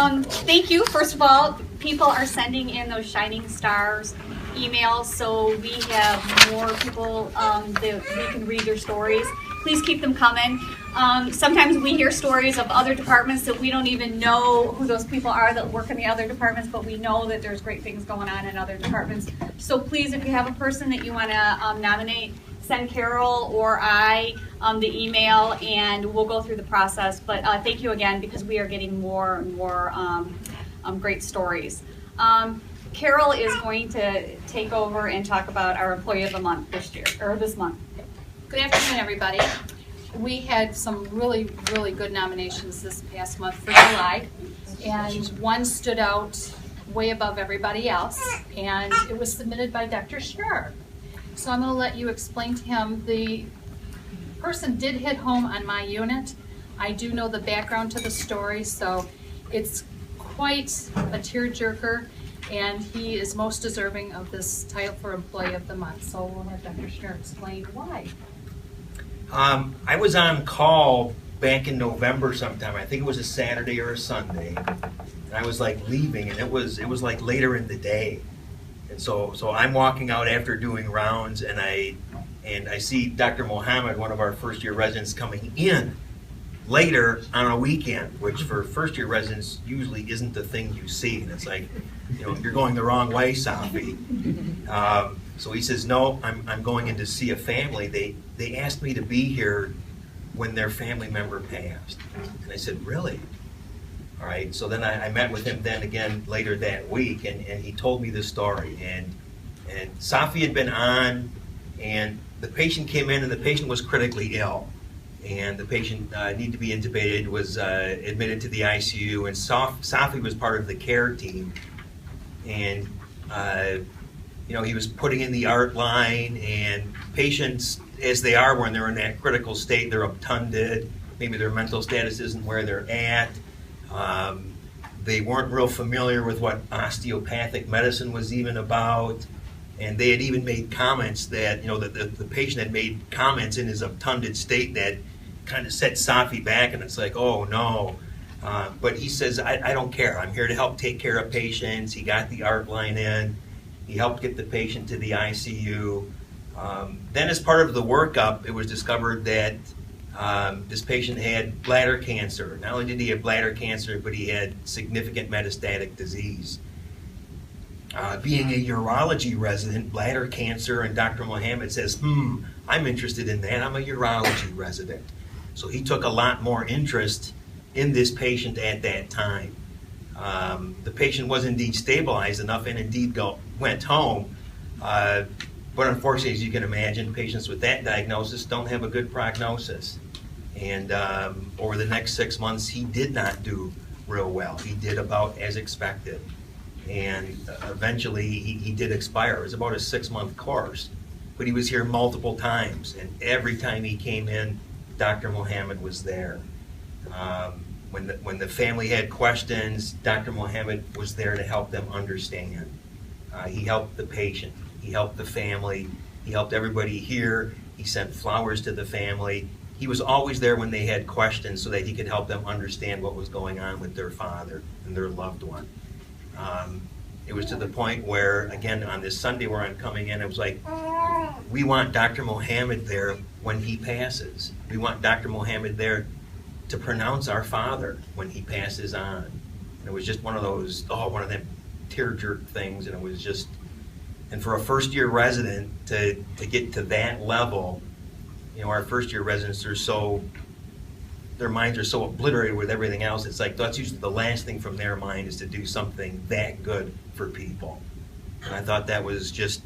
Thank you. First of all, people are sending in those Shining Stars emails, so we have more people that we can read their stories. Please keep them coming. Sometimes we hear stories of other departments that we don't even know who those people are that work in the other departments, but we know that there's great things going on in other departments. So please, if you have a person that you want to nominate, send Carol or I the email, and we'll go through the process. But thank you again, because we are getting more and more great stories. Carol is going to take over and talk about our Employee of the Month this month. Good afternoon, everybody. We had some really good nominations this past month for July, and one stood out way above everybody else, and it was submitted by Dr. Schnur. So I'm going to let you explain to him. The person did hit home on my unit. I do know the background to the story, so it's quite a tearjerker, and he is most deserving of this title for Employee of the Month. So we'll have Dr. Schnur explain why. I was on call back in November sometime. I think it was a Saturday or a Sunday, and I was like leaving, and it was like later in the day. And so I'm walking out after doing rounds, and I see Dr. Mohammed, one of our first year residents, coming in later on a weekend, which for first year residents usually isn't the thing you see. And it's like, you're going the wrong way, Safi. So he says, no, I'm going in to see a family. They asked me to be here when their family member passed. And I said, really? All right, so then I met with him then again later that week, and he told me this story. And Safi had been on, and the patient came in, and the patient was critically ill. And the patient needed to be intubated, was admitted to the ICU, and Safi was part of the care team. And he was putting in the art line, and patients, as they are when they're in that critical state, they're obtunded, maybe their mental status isn't where they're at. They weren't real familiar with what osteopathic medicine was even about, and they had even made comments that, the patient had made comments in his obtunded state that kind of set Safi back, and it's like, oh no. But he says, I don't care. I'm here to help take care of patients. He got the art line in. He helped get the patient to the ICU. Then as part of the workup, it was discovered that this patient had bladder cancer. Not only did he have bladder cancer, but he had significant metastatic disease. Being a urology resident, bladder cancer, and Dr. Mohammed says, I'm interested in that. I'm a urology resident. So he took a lot more interest in this patient at that time. The patient was indeed stabilized enough and indeed went home. But unfortunately, as you can imagine, patients with that diagnosis don't have a good prognosis. And over the next 6 months, he did not do real well. He did about as expected. And eventually, he did expire. It was about a 6-month course. But he was here multiple times. And every time he came in, Dr. Mohammed was there. When the family had questions, Dr. Mohammed was there to help them understand. He helped the patient. He helped the family. He helped everybody here. He sent flowers to the family. He was always there when they had questions so that he could help them understand what was going on with their father and their loved one. It was to the point where, again, on this Sunday where I'm coming in, it was like, we want Dr. Mohammed there when he passes. We want Dr. Mohammed there to pronounce our father when he passes on. And it was just one of those, one of them tear-jerk things, and it was just, and for a first-year resident to get to that level, our first-year residents are their minds are so obliterated with everything else, it's like that's usually the last thing from their mind is to do something that good for people. And I thought that was just,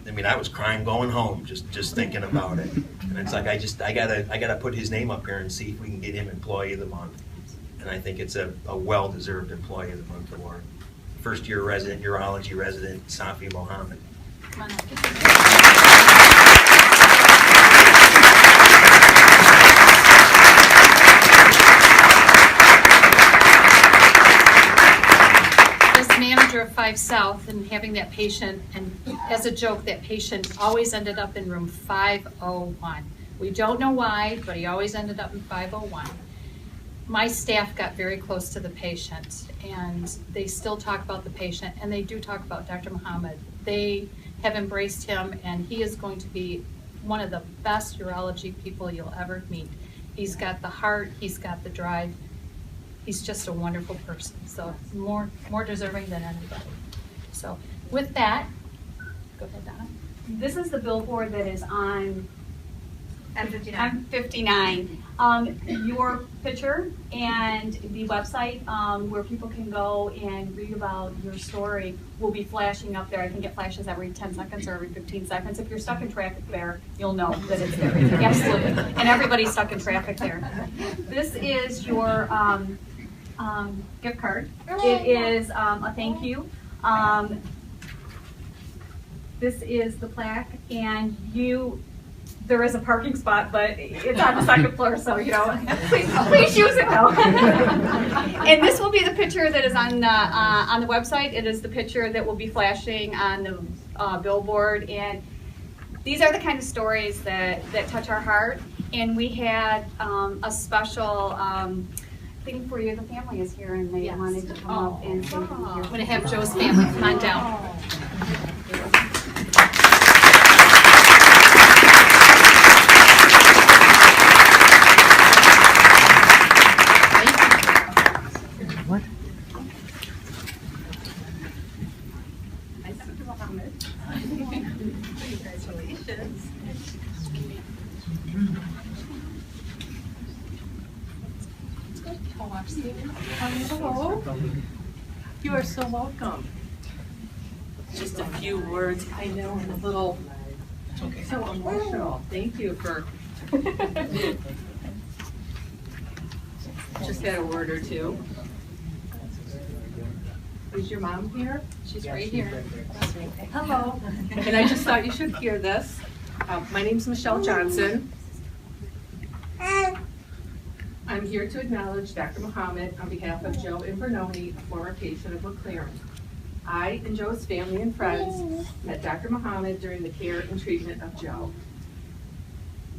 I was crying going home just thinking about it. And it's like I gotta put his name up here and see if we can get him Employee of the Month. And I think it's a well-deserved Employee of the Month award. First-year resident, urology resident, Safi Mohammed. Come on up. Manager of 5 South and having that patient, and as a joke, that patient always ended up in room 501. We don't know why, but he always ended up in 501. my staff got very close to the patient, and they still talk about the patient, and they do talk about Dr. Muhammad. They have embraced him, and he is going to be one of the best urology people you'll ever meet. He's got the heart, he's got the drive. He's just a wonderful person, so more deserving than anybody. So with that, go ahead, Donna. This is the billboard that is on M59. M59. Your picture and the website where people can go and read about your story will be flashing up there. I think it flashes every 10 seconds or every 15 seconds. If you're stuck in traffic there, you'll know that it's there. Absolutely. And everybody's stuck in traffic there. This is your gift card. It is a thank you. This is the plaque, and there is a parking spot, but it's on the second floor, so please use it though. And this will be the picture that is on the website. It is the picture that will be flashing on the billboard, and these are the kind of stories that touch our heart. And we had a special thing for you. The family is here, and they Yes. wanted to come up and say thank you. I'm going to have Joe's family come on down. Hello. You are so welcome. Just a few words. I know I'm a little so emotional. Thank you for just had a word or two. Is your mom here? She's right here. Hello. And I just thought you should hear this. My name's Michelle Johnson. I'm here to acknowledge Dr. Muhammad on behalf of Joe Invernoni, a former patient of McLaren. I and Joe's family and friends met Dr. Muhammad during the care and treatment of Joe.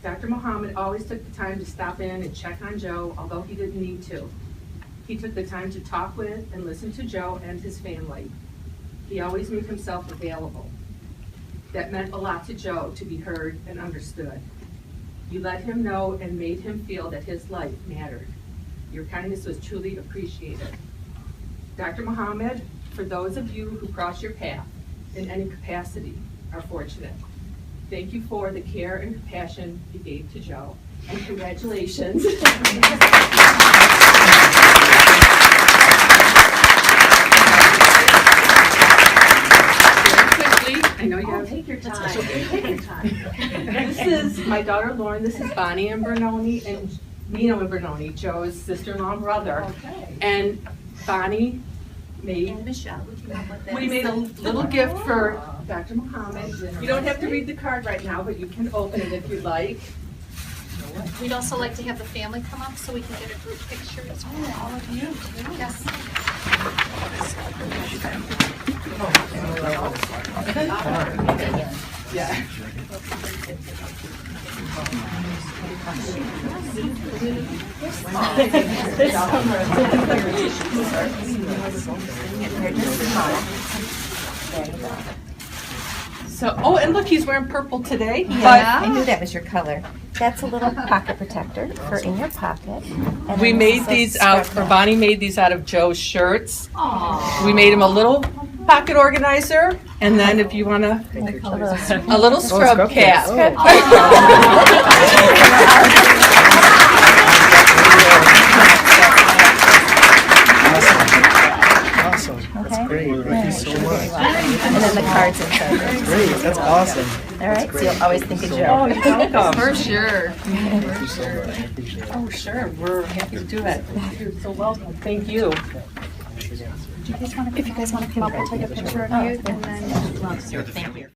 Dr. Muhammad always took the time to stop in and check on Joe, although he didn't need to. He took the time to talk with and listen to Joe and his family. He always made himself available. That meant a lot to Joe to be heard and understood. You let him know and made him feel that his life mattered. Your kindness was truly appreciated. Dr. Muhammad, for those of you who cross your path in any capacity, are fortunate. Thank you for the care and compassion you gave to Joe, and congratulations. I know you gotta take your time. Take your time. This is my daughter Lauren. This is Bonnie Invernoni and Nino Invernoni, Joe's sister-in-law and brother. Okay. And Bonnie made And Michelle, would you know what that we is? made a little gift for Dr. Muhammad. You don't have to read the card right now, but you can open it if you'd like. We'd also like to have the family come up so we can get a group picture as well. All of you. Yes. Yeah. So, oh, and look, he's wearing purple today. I knew that was your color. That's a little pocket protector for in your pocket. And We then made this is these a out, scrub or Bonnie made these out of Joe's shirts. We made him a little pocket organizer, and then if you want to, bag. a little scrub cap. Awesome. That's Okay. great. Thank you so much. And then the cards inside there. Great. That's awesome. All right, so you'll always think of Joe. For sure. Thank you so much. I appreciate it. Oh, sure, we're happy to do it. You're so welcome. Thank you. If you guys want to come up, we'll take a picture of you, and then.